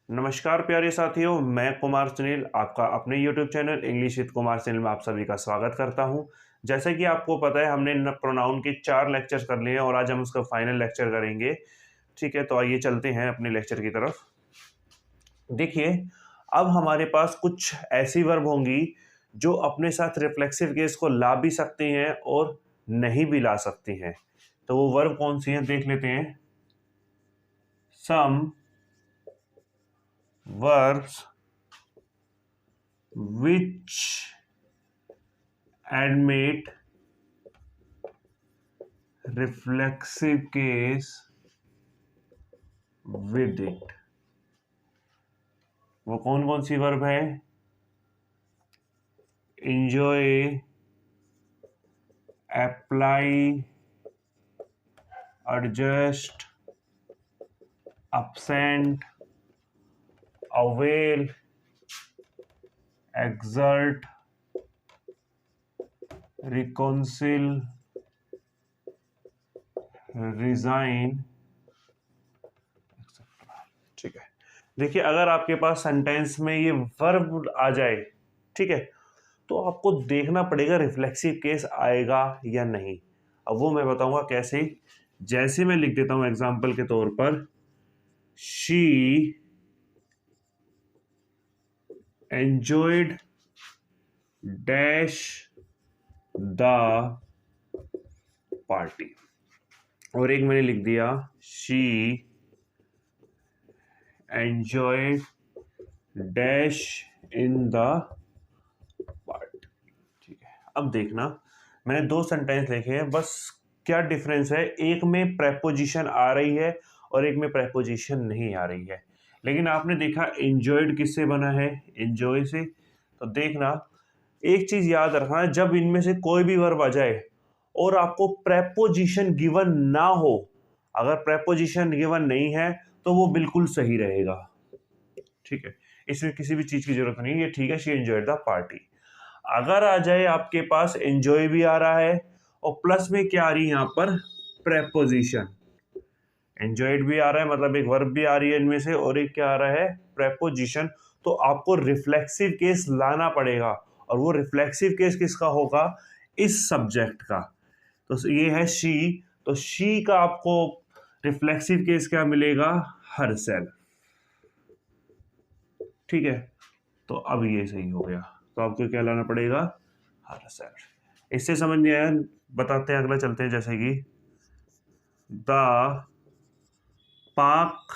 नमस्कार प्यारे साथियों, मैं कुमार सुनील आपका अपने YouTube channel English with Kumar Sunil में आप सभी का स्वागत करता हूं। जैसे कि आपको पता है हमने प्रोनाउन के 4 लेक्चर कर लिए हैं और आज हम उसका फाइनल लेक्चर करेंगे। ठीक है, तो आइए चलते हैं अपने लेक्चर की तरफ। देखिए, अब हमारे पास कुछ ऐसी वर्ब होंगी जो अपने साथ रिफ्लेक्सिव केस को ला भी सकती हैं और नहीं भी ला सकती हैं। तो वो वर्ब कौन सी हैं देख लेते हैं। सम verbs which admit reflexive case with it। वो कौन कौन सी वर्ब है? enjoy, apply, adjust, absent, avail, exert, reconcile, resign। ठीक है, देखिए अगर आपके पास सेंटेंस में ये वर्ब आ जाए, ठीक है, तो आपको देखना पड़ेगा रिफ्लेक्सिव केस आएगा या नहीं। अब वो मैं बताऊंगा कैसे। जैसे मैं लिख देता हूं एग्जांपल के तौर पर, she enjoyed dash the party, और एक मैंने लिख दिया she enjoyed dash in the party. ठीक है, अब देखना मैंने 2 सेंटेंस लिखे हैं, बस क्या डिफरेंस है, एक में प्रेपोजिशन आ रही है और एक में प्रेपोजिशन नहीं आ रही है। लेकिन आपने देखा एंजॉयड किससे बना है? एंजॉय से। तो देखना, एक चीज याद रखना, जब इनमें से कोई भी वर्ब आ जाए और आपको प्रेपोजिशन गिवन ना हो, अगर प्रेपोजिशन गिवन नहीं है तो वो बिल्कुल सही रहेगा। ठीक है, इसमें किसी भी चीज की जरूरत नहीं है। ठीक है, शी एंजॉयड द पार्टी। अगर आ जाए आपके पास एंजॉय भी आ रहा है और प्लस में क्या आ रही है यहाँ पर? प्रेपोजिशन। एंजॉयड भी आ रहा है, मतलब एक वर्ब भी आ रही है इनमें से, और एक क्या आ रहा है? प्रेपोजिशन। तो आपको रिफ्लेक्सिव केस लाना पड़ेगा, और वो रिफ्लेक्सिव केस किसका होगा? इस सब्जेक्ट का। तो ये है शी, तो शी का आपको रिफ्लेक्सिव केस क्या मिलेगा? हरसेल्फ। ठीक है, तो अब ये सही हो गया, तो आपको क्या लाना पड़ेगा? हरसेल्फ। इससे समझ नहीं आया, बताते हैं, अगला चलते हैं। जैसे कि द पाक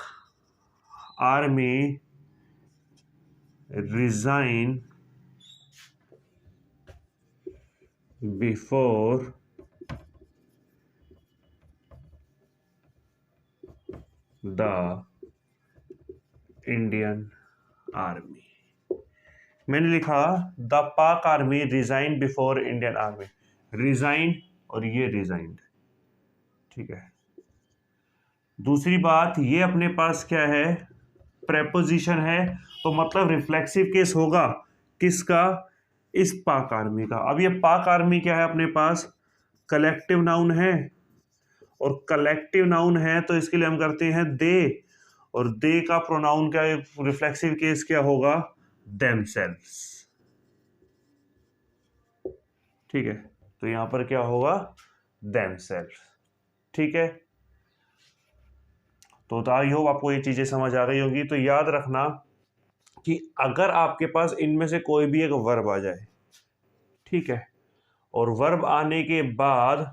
army resign before the Indian army. मैंने लिखा द पाक army resign before Indian army. Resign और ये रिजाइंड। ठीक है, दूसरी बात, ये अपने पास क्या है? प्रेपोजिशन है, तो मतलब रिफ्लेक्सिव केस होगा किसका? इस पाक आर्मी का। अब ये पाक आर्मी क्या है अपने पास? कलेक्टिव नाउन है, और कलेक्टिव नाउन है तो इसके लिए हम करते हैं दे, और दे का प्रोनाउन क्या है? रिफ्लेक्सिव केस क्या होगा? देमसेल्व्स। ठीक है, तो यहां पर क्या होगा? देमसेल्व्स। ठीक है, तो आई होप आपको ये चीजें समझ आ गई होगी। तो याद रखना कि अगर आपके पास इनमें से कोई भी एक वर्ब आ जाए, ठीक है, और वर्ब आने के बाद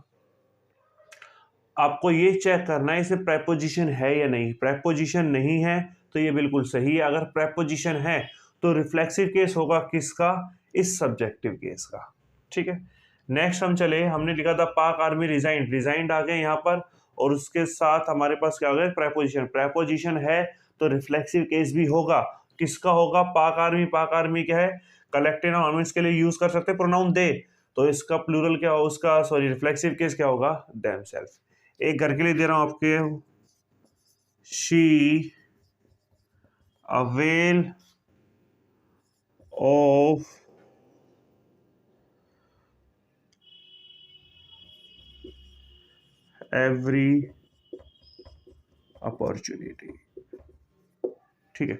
आपको ये चेक करना है इसमें प्रेपोजिशन है या नहीं। प्रेपोजिशन नहीं है तो ये बिल्कुल सही है, अगर प्रेपोजिशन है तो रिफ्लेक्सिव केस होगा किसका? इस सब्जेक्टिव केस का। ठीक है, नेक्स्ट हम चले, हमने लिखा था पाक आर्मी रिजाइंड, रिजाइंड आ गए यहाँ पर, और उसके साथ हमारे पास क्या हो गया? प्रेपोजिशन। प्रेपोजिशन है तो रिफ्लेक्सिव केस भी होगा। किसका होगा? पाक आर्मी। पाक आर्मी क्या है? कलेक्टिव नाउन, हम इसके लिए यूज कर सकते हैं प्रोनाउन दे, तो इसका प्लूरल क्या होगा? उसका सॉरी रिफ्लेक्सिव केस क्या होगा? देमसेल्फ। एक घर के लिए दे रहा हूं आपके, she avail of every opportunity. ठीक है,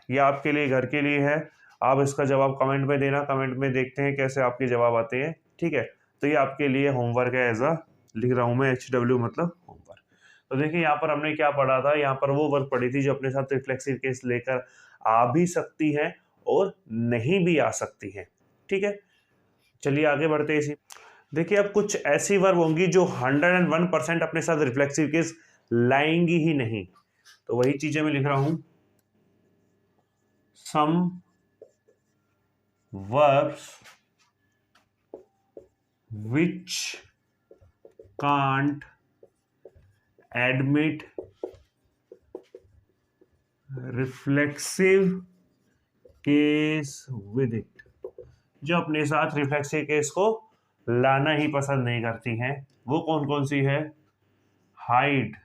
ये आपके लिए, घर के लिए है। आप इसका जवाब कमेंट में देना, कमेंट में देखते हैं कैसे आपके जवाब आते हैं। ठीक है, तो ये आपके लिए होमवर्क है, एज अ लिख रहा हूँ मैं, HW मतलब होमवर्क। तो देखिए यहाँ पर हमने क्या पढ़ा था, यहाँ पर वो वर्क पढ़ी थी जो अपने साथ रिफ्लेक्सिव केस लेकर आ भी सकती है और नहीं भी आ सकती है। ठीक है, चलिए आगे बढ़ते हैं इसी। देखिए अब कुछ ऐसी वर्ब होंगी जो 101% अपने साथ रिफ्लेक्सिव केस लाएंगी ही नहीं, तो वही चीजें मैं लिख रहा हूं। सम verbs which can't admit reflexive case with it, जो अपने साथ रिफ्लेक्सिव केस को लाना ही पसंद नहीं करती हैं, वो कौन कौन सी है? Hide,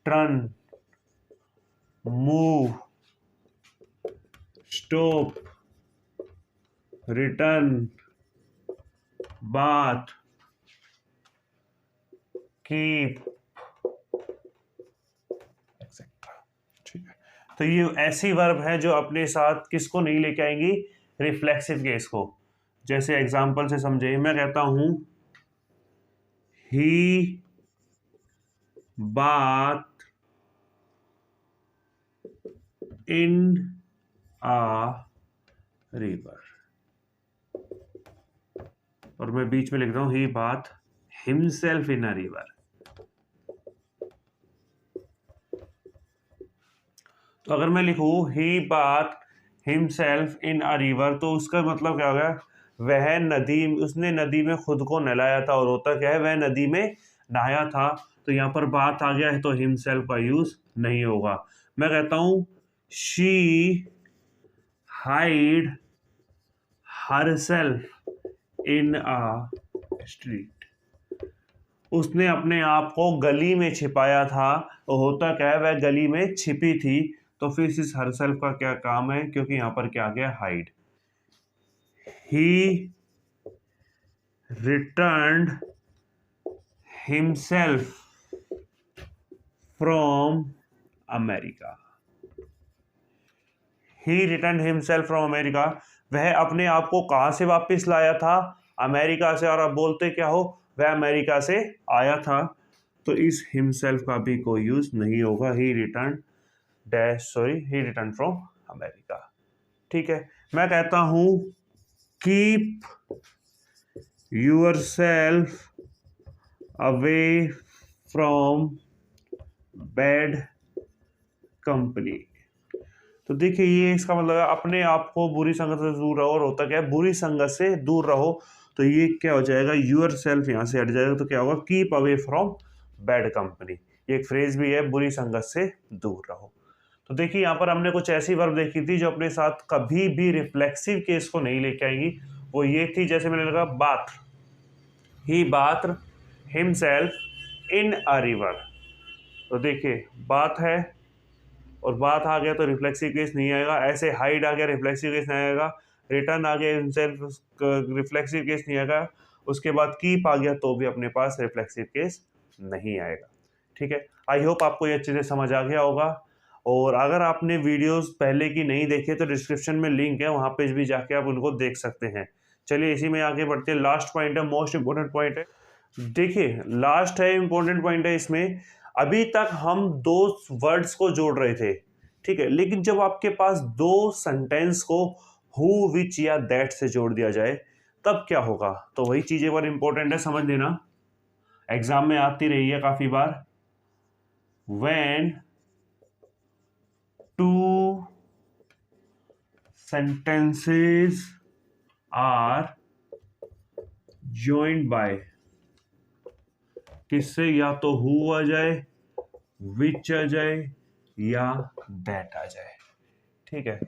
turn, move, stop, return, bath, keep, etcetera. ठीक है, तो ये ऐसी वर्ब है जो अपने साथ किसको नहीं लेके आएंगी? रिफ्लेक्सिव केस को। जैसे एग्जांपल से समझे, मैं कहता हूं he bath in uh river, और मैं बीच में लिख रहा हूं he bath himself in a river. तो अगर मैं लिखूं he bath himself in a river, तो उसका मतलब क्या होगा? वह नदी, उसने नदी में खुद को नहलाया था, और होता क्या है, वह नदी में नहाया था। तो यहाँ पर बात आ गया है तो हिमसेल्फ का यूज नहीं होगा। मैं कहता हूं she hide herself in a street, उसने अपने आप को गली में छिपाया था। तो होता क्या है, वह गली में छिपी थी, तो फिर इस हरसेल्फ का क्या काम है, क्योंकि यहां पर क्या आ गया? Hide. He returned himself from America. He return himself from America, वह अपने आप को कहां से वापस लाया था? अमेरिका से। और अब बोलते क्या हो, वह अमेरिका से आया था, तो इस हिमसेल्फ का भी कोई यूज नहीं होगा। He return he return from America. ठीक है, मैं कहता हूं keep yourself away from bad company. तो देखिए ये इसका मतलब है अपने आप को बुरी संगत से दूर रहो, और होता क्या है, बुरी संगत से दूर रहो। तो ये क्या हो जाएगा? यूर सेल्फ यहाँ से हट जाएगा, तो क्या होगा? Keep away from bad company. ये एक फ्रेज भी है, बुरी संगत से दूर रहो। तो देखिए यहाँ पर हमने कुछ ऐसी वर्ब देखी थी जो अपने साथ कभी भी रिफ्लेक्सिव केस को नहीं लेके आएंगी। वो ये थी, जैसे मैंने लगा bath, he bath himself in a river. तो देखिए बात है और बात आ गया तो रिफ्लेक्सिव केस नहीं आएगा। ऐसे हाइड आ गया, रिफ्लेक्सिव केस नहीं आएगा। रिटर्न आ गया, हिमसेल्फ, रिफ्लेक्सिव केस नहीं आएगा। उसके बाद कीप आ गया तो भी अपने पास रिफ्लेक्सिव केस नहीं आएगा। ठीक है, आई होप आपको ये अच्छे से समझ आ गया होगा। और अगर आपने वीडियोस पहले की नहीं देखे तो डिस्क्रिप्शन में लिंक है, वहां पे भी जाके आप उनको देख सकते हैं। चलिए इसी में आगे बढ़ते हैं। लास्ट पॉइंट है, मोस्ट इंपोर्टेंट पॉइंट है। देखिए लास्ट है, इंपॉर्टेंट पॉइंट है इसमें। अभी तक हम दो वर्ड्स को जोड़ रहे थे, ठीक है, लेकिन जब आपके पास दो सेंटेंस को हु, विच या दैट से जोड़ दिया जाए तब क्या होगा? तो वही चीजें पर इंपॉर्टेंट है, समझ लेना, एग्जाम में आती रही है काफी बार। When two sentences are joined by, किससे? या तो who आ जाए, which आ जाए या that आ जाए। ठीक है,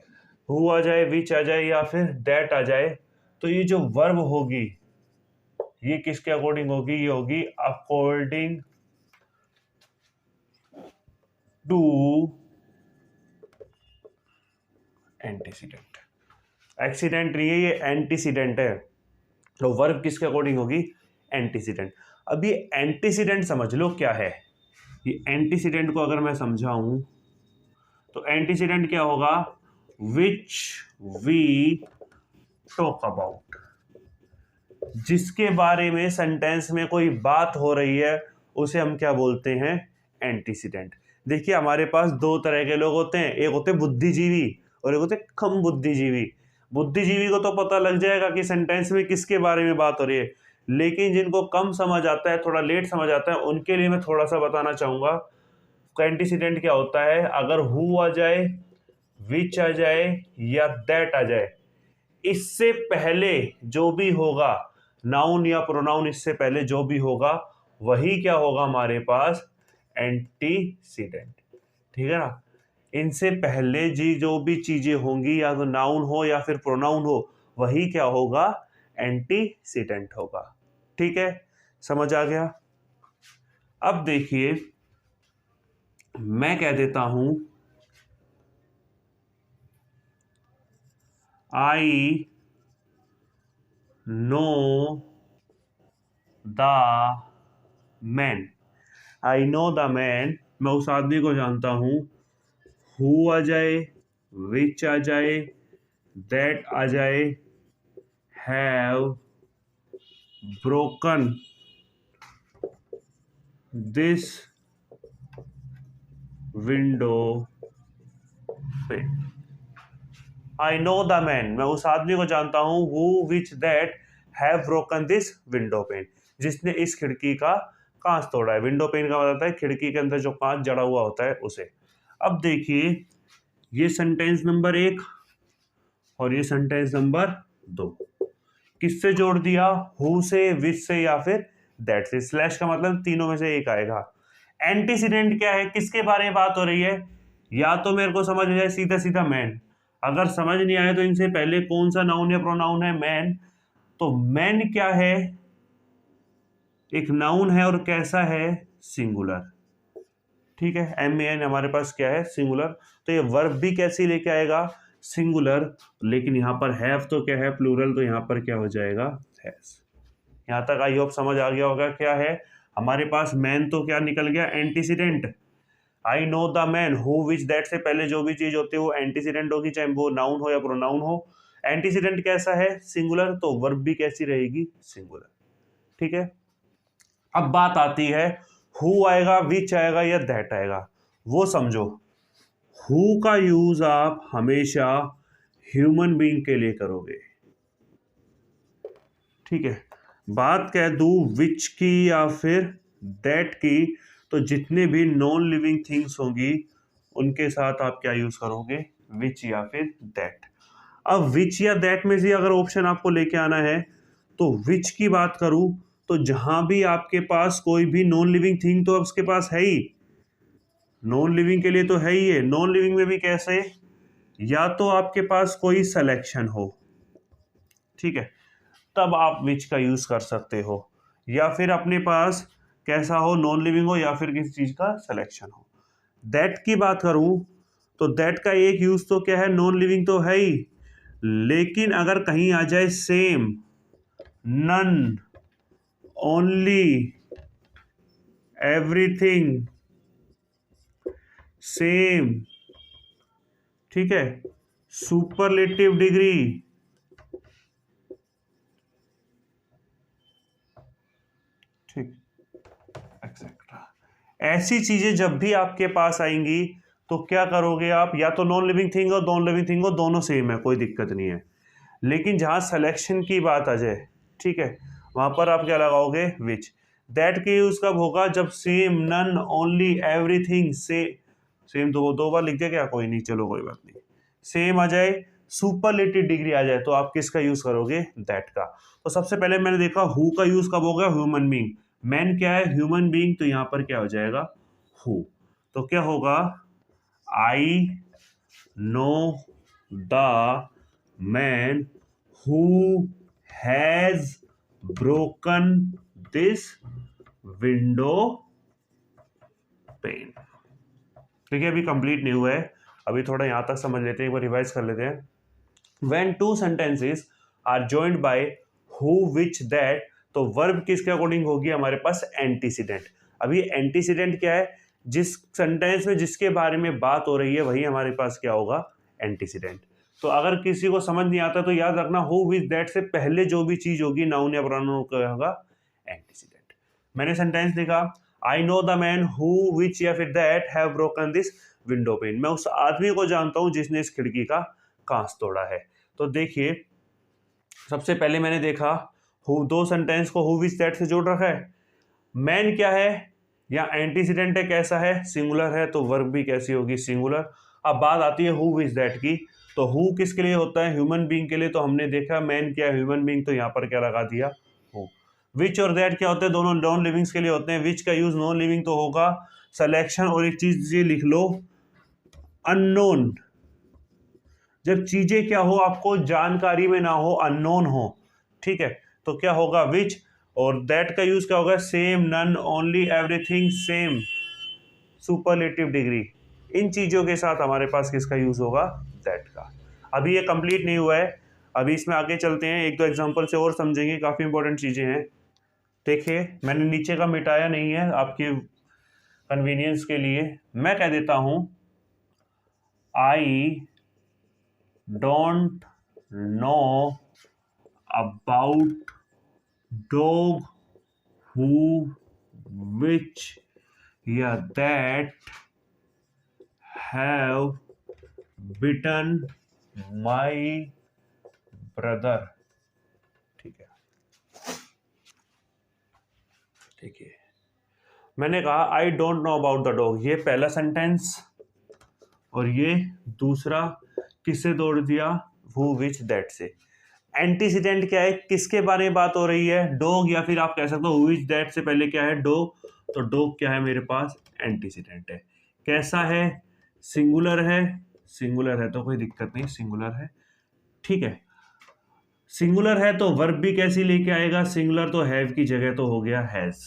who आ जाए, which आ जाए या फिर that आ जाए। तो ये जो वर्ब होगी ये किसके अकॉर्डिंग होगी? ये होगी अकॉर्डिंग टू एंटीसीडेंट। एक्सीडेंट नहीं है ये, एंटीसीडेंट है। तो वर्ब किसके अकॉर्डिंग होगी? एंटीसीडेंट। अब ये एंटीसीडेंट समझ लो क्या है। ये एंटीसीडेंट को अगर मैं समझाऊं तो एंटीसीडेंट क्या होगा, विच वी टॉक अबाउट, जिसके बारे में सेंटेंस में कोई बात हो रही है उसे हम क्या बोलते हैं, एंटीसीडेंट। देखिए हमारे पास दो तरह के लोग होते हैं, एक होते बुद्धिजीवी और एक होते कम बुद्धिजीवी। बुद्धिजीवी को तो पता लग जाएगा कि सेंटेंस में किसके बारे में बात हो रही है, लेकिन जिनको कम समझ आता है, थोड़ा लेट समझ आता है, उनके लिए मैं थोड़ा सा बताना चाहूंगा एंटीसीडेंट क्या होता है। अगर हु आ जाए, विच आ जाए या दैट आ जाए, इससे पहले जो भी होगा, नाउन या प्रोनाउन, इससे पहले जो भी होगा वही क्या होगा हमारे पास, एंटीसीडेंट। ठीक है ना, इनसे पहले जी जो भी चीजें होंगी, या तो नाउन हो या फिर प्रोनाउन हो, वही क्या होगा, एंटीसीडेंट होगा। ठीक है, समझ आ गया। अब देखिए मैं कह देता हूं I know the man, I know the man, मैं उस आदमी को जानता हूं। हु आ जाए, विच आ जाए, दैट आ जाए, हैव ब्रोकन दिस विंडो पे। आई नो द मैन, मैं उस आदमी को जानता हूं, who which that have broken this window pane, जिसने इस खिड़की का कांच तोड़ा है। विंडो पेन का मतलब है खिड़की के अंदर जो कांच जड़ा हुआ होता है उसे। अब देखिए ये सेंटेंस नंबर 1 और ये सेंटेंस नंबर 2 किससे जोड़ दिया, हु से, विच से या फिर दैट से। स्लैश का मतलब तीनों में से एक आएगा। एंटीसीडेंट क्या है, किसके बारे में बात हो रही है, या तो मेरे को समझ आ जाए सीधा सीधा मैन, अगर समझ नहीं आए तो इनसे पहले कौन सा नाउन या प्रोनाउन है, मैन। तो मैन क्या है, एक नाउन है और कैसा है, सिंगुलर। ठीक है, MAN हमारे पास क्या है, सिंगुलर। तो ये वर्ब भी कैसी लेके आएगा, सिंगुलर, लेकिन यहाँ पर हैव तो क्या है, प्लूरल, तो यहाँ पर क्या हो जाएगा, हैज। यहाँ तक आई होप समझ आ गया होगा क्या है हमारे पास। मैन तो क्या निकल गया, antecedent. I know the man, who which that से पहले जो भी चीज होती है वो एंटीसीडेंट होगी, चाहे वो नाउन हो या प्रोनाउन हो। एंटीसीडेंट कैसा है, सिंगुलर, तो वर्ब भी कैसी रहेगी, सिंगुलर। ठीक है, अब बात आती है हु आएगा, विच आएगा या दैट आएगा, वो समझो। हु का यूज आप हमेशा ह्यूमन बीइंग के लिए करोगे। ठीक है, बात कह दूं विच की या फिर दैट की, तो जितने भी नॉन लिविंग थिंग्स होंगी उनके साथ आप क्या यूज करोगे, विच या फिर दैट। अब विच या दैट में से अगर ऑप्शन आपको लेके आना है तो विच की बात करूं तो जहां भी आपके पास कोई भी नॉन लिविंग थिंग तो उसके पास है ही, नॉन लिविंग के लिए तो है ही है। नॉन लिविंग में भी कैसे, या तो आपके पास कोई सिलेक्शन हो, ठीक है, तब आप विच का यूज कर सकते हो, या फिर अपने पास कैसा हो, नॉन लिविंग हो या फिर किसी चीज का सिलेक्शन हो। दैट की बात करूं तो दैट का एक यूज तो क्या है, नॉन लिविंग तो है ही, लेकिन अगर कहीं आ जाए same, none, only, everything, same, ठीक है, सुपरलेटिव डिग्री, ठीक, एक्सेट्रा, ऐसी चीजें जब भी आपके पास आएंगी तो क्या करोगे आप, या तो नॉन लिविंग थिंग हो, नॉन लिविंग थिंग हो, दोनों सेम है, कोई दिक्कत नहीं है। लेकिन जहां सिलेक्शन की बात आ जाए, ठीक है, वहां पर आप क्या लगाओगे, विच। दैट की यूज कब होगा, जब same, none, only, everything, same दो बार लिख दिया क्या, कोई नहीं, चलो कोई बात नहीं, सेम आ जाए, सुपरलेटिव डिग्री आ जाए, तो आप किसका यूज करोगे, दैट का। तो सबसे पहले मैंने देखा हु का यूज कब होगा, ह्यूमन बीइंग। मैन क्या है, ह्यूमन बीइंग, तो यहां पर क्या हो जाएगा, हु। तो क्या होगा, I know the man who has broken this window pane. देखिए अभी कंप्लीट नहीं हुआ है, अभी थोड़ा यहां तक समझ लेते हैं, एक बार रिवाइज कर लेते हैं। When two sentences are joined by who, which, that, तो वर्ब किसके अकॉर्डिंग होगी, हमारे पास एंटीसीडेंट। अभी एंटीसीडेंट क्या है, जिस सेंटेंस में जिसके बारे में बात हो रही है वही हमारे पास क्या होगा, एंटीसीडेंट। तो अगर किसी को समझ नहीं आता तो याद रखना हु विच दैट से पहले जो भी चीज होगी नाउन या प्रोनाउन क्या होगा, एंटीसीडेंट। मैंने सेंटेंस लिखा, I know the man who which या फिर that have broken this window pane, मैं उस आदमी को जानता हूं जिसने इस खिड़की का कांच तोड़ा है। तो देखिए सबसे पहले मैंने देखा दो सेंटेंस को हु विच दैट से जोड़ रखा है। मैन क्या है या एंटीसीडेंट है, कैसा है, सिंगुलर है, तो वर्ब भी कैसी होगी, सिंगुलर। अब बात आती है हु विच दैट की, तो हु किसके लिए होता है, ह्यूमन बीइंग के लिए। तो हमने देखा मैन क्या है, ह्यूमन बीइंग, तो यहाँ पर क्या लगा दिया, हु। विच और दैट क्या होते हैं, दोनों नॉन लिविंग्स के लिए होते हैं। विच का यूज नॉन लिविंग तो होगा सिलेक्शन, और एक चीज ये लिख लो अननोन, जब चीजें क्या हो आपको जानकारी में ना हो, अननोन हो, ठीक है, तो क्या होगा विच। और दैट का यूज क्या होगा, same, none, only, everything, same, superlative degree. इन चीजों के साथ हमारे पास किसका यूज होगा, दैट का। अभी ये कंप्लीट नहीं हुआ है, अभी इसमें आगे चलते हैं, एक दो एग्जांपल से और समझेंगे, काफी इंपॉर्टेंट चीजें हैं। देखिए मैंने नीचे का मिटाया नहीं है आपके कन्वीनियंस के लिए, मैं कह देता हूं I don't know about dog who which या that have bitten my brother. ठीक है, देखिए मैंने कहा I don't know about the dog, ये पहला सेंटेंस, और ये दूसरा किससे जोड़ दिया, हु विच दैट से। एंटीसीडेंट क्या है, किसके बारे में बात हो रही है, डॉग, या फिर आप कह सकते हो हु विच दैट से पहले क्या है, डॉग, तो डॉग क्या है मेरे पास, एंटीसीडेंट है। कैसा है, सिंगुलर है, सिंगुलर है तो कोई दिक्कत नहीं, सिंगुलर है, ठीक है। सिंगुलर है तो वर्ब भी कैसी लेके आएगा, सिंगुलर, तो हैव की जगह तो हो गया हैज।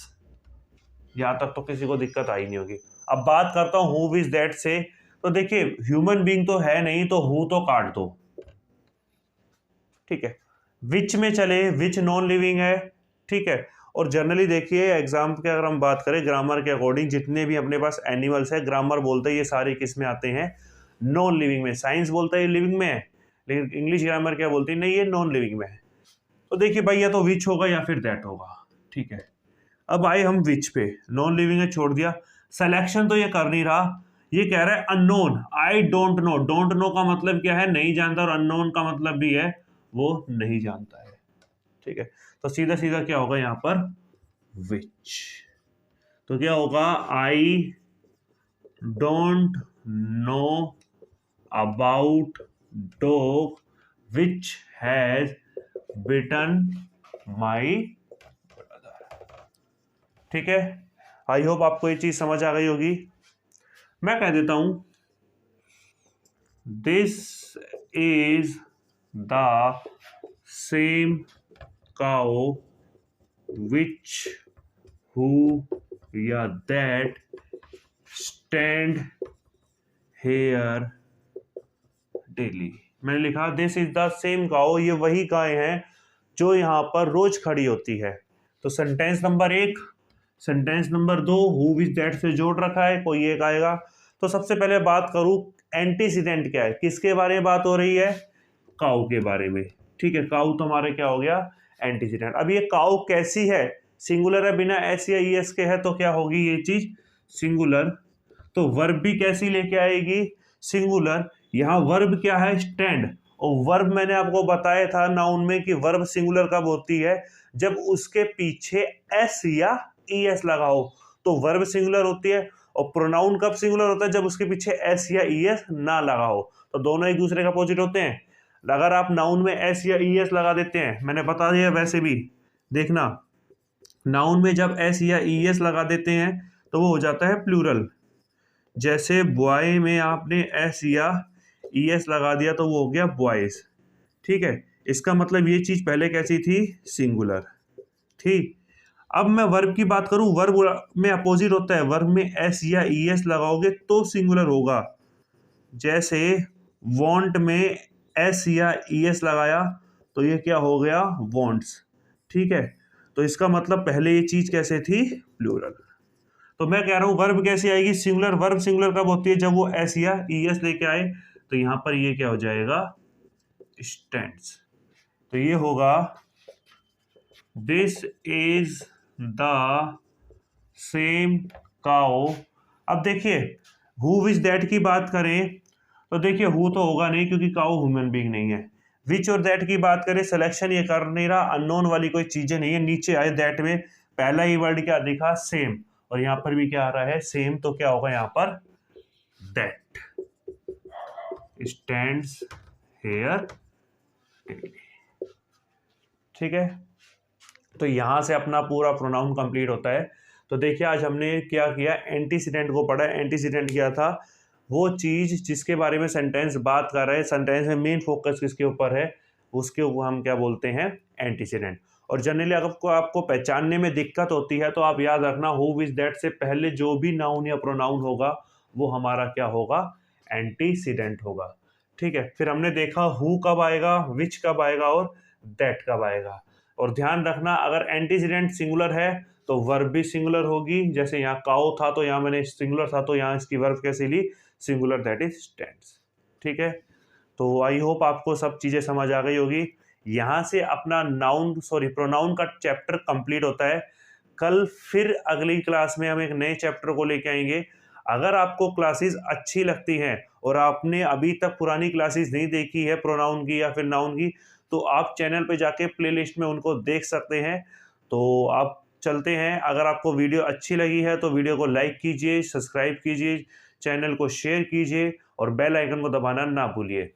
यहां तक तो किसी को दिक्कत आई नहीं होगी। अब बात करता हूं हु विच दैट से, तो देखिए ह्यूमन बीइंग तो है नहीं, तो हु तो काट दो, ठीक है। विच में चले, विच नॉन लिविंग है, ठीक है। और जनरली देखिए एग्जाम के अगर हम बात करें ग्रामर के अकॉर्डिंग, जितने भी अपने पास एनिमल्स है ग्रामर बोलते हैं ये सारे किस में आते हैं, नॉन लिविंग में। साइंस बोलता है ये लिविंग में है, लेकिन इंग्लिश ग्रामर क्या बोलती है, नहीं ये नॉन लिविंग में है। तो देखिए भाई या तो विच होगा या फिर दैट होगा, ठीक है। अब आए हम विच पे, नॉन लिविंग है छोड़ दिया, सिलेक्शन तो ये कर नहीं रहा, ये कह रहा है unknown, I don't no. Don't know का मतलब क्या है, नहीं जानता, और अननोन का मतलब भी है वो नहीं जानता है, ठीक है। तो सीधा सीधा क्या होगा यहां पर, विच। तो क्या होगा, I don't know about dog which has bitten my brother, ठीक है। आई होप आपको ये चीज समझ आ गई होगी। मैं कह देता हूं this is the same cow which who या दैट स्टैंड हेयर डेली। मैंने लिखा this is the same cow, ये वही गाय है जो यहाँ पर रोज खड़ी होती है। तो sentence number 1, sentence number 2 who which that से जोड़ रखा है, कोई एक आएगा। तो सबसे पहले बात करूं एंटीसीडेंट क्या है, किसके बारे में बात हो रही है, काऊ के बारे में, ठीक है। काऊ तो हमारे क्या हो गया, एंटीसीडेंट। अब ये काऊ कैसी है, सिंगुलर है, बिना एस या ईएस के है, तो क्या होगी ये चीज, सिंगुलर। तो वर्ब भी कैसी लेके आएगी, सिंगुलर। यहाँ वर्ब क्या है, स्टैंड। और वर्ब मैंने आपको बताया था नाउन में कि वर्ब सिंगुलर कब होती है, जब उसके पीछे एस या ईएस लगा हो तो वर्ब सिंगुलर होती है। और प्रोनाउन कब सिंगुलर होता है, जब उसके पीछे एस या ईएस ना लगा हो। तो दोनों एक दूसरे का अपोजिट होते हैं। अगर आप नाउन में एस या ईएस लगा देते हैं, मैंने बता दिया वैसे भी देखना, नाउन में जब एस या ईएस लगा देते हैं तो वो हो जाता है प्लूरल। जैसे बॉय में आपने एस या ईएस लगा दिया तो वो हो गया बॉयज, ठीक है। इसका मतलब ये चीज पहले कैसी थी, सिंगुलर, ठीक। अब मैं वर्ब की बात करूं, वर्ब में अपोजिट होता है, वर्ब में एस या ईएस लगाओगे तो सिंगुलर होगा। जैसे वांट में एस या ईएस लगाया तो ये क्या हो गया, वांट्स, ठीक है। तो इसका मतलब पहले ये चीज कैसे थी, प्लूरल। तो मैं कह रहा हूँ वर्ब कैसी आएगी, सिंगुलर। वर्ब सिंगुलर कब होती है, जब वो एस या ईएस लेके आए। तो यहां पर ये क्या हो जाएगा, स्टैंड्स। तो ये होगा this is the same cow. अब देखिए हु विच दैट की बात करें तो देखिए हु तो होगा नहीं क्योंकि काउ ह्यूमन बीइंग नहीं है। विच और दैट की बात करें, सिलेक्शन ये कर नहीं रहा, अननोन वाली कोई चीजें नहीं है। नीचे आए दैट में पहला ही वर्ड क्या दिखा, सेम, और यहां पर भी क्या आ रहा है, सेम। तो क्या होगा यहां पर, दैट स्टैंड्स हेयर डेली। ठीक है, तो यहां से अपना पूरा प्रोनाउन कंप्लीट होता है। तो देखिए आज हमने क्या किया, एंटीसीडेंट को पढ़ा। एंटीसीडेंट क्या था, वो चीज जिसके बारे में सेंटेंस बात कर रहे हैं, सेंटेंस में मेन फोकस किसके ऊपर है, उसके ऊपर हम क्या बोलते हैं, एंटीसीडेंट। और जनरली आपको पहचानने में दिक्कत होती है तो आप याद रखना हु विच दैट से पहले जो भी नाउन या प्रोनाउन होगा वो हमारा क्या होगा, एंटीसीडेंट होगा। ठीक है, फिर हमने देखा हु कब आएगा, विच कब आएगा और दैट कब आएगा। और ध्यान रखना अगर एंटीसीडेंट सिंगुलर है तो वर्ब भी सिंगुलर होगी। जैसे यहाँ काउ था तो यहाँ मैंने सिंगुलर था तो यहाँ इसकी वर्ब कैसे ली, सिंगुलर, दैट इज स्टैंड्स। ठीक है, तो आई होप आपको सब चीजें समझ आ गई होगी। यहाँ से अपना प्रोनाउन का चैप्टर कंप्लीट होता है। कल फिर अगली क्लास में हम एक नए चैप्टर को लेके आएंगे। अगर आपको क्लासेस अच्छी लगती हैं और आपने अभी तक पुरानी क्लासेस नहीं देखी है प्रोनाउन की या फिर नाउन की, तो आप चैनल पे जाके प्लेलिस्ट में उनको देख सकते हैं। तो आप चलते हैं, अगर आपको वीडियो अच्छी लगी है तो वीडियो को लाइक कीजिए, सब्सक्राइब कीजिए, चैनल को शेयर कीजिए और बेल आइकन को दबाना ना भूलिए।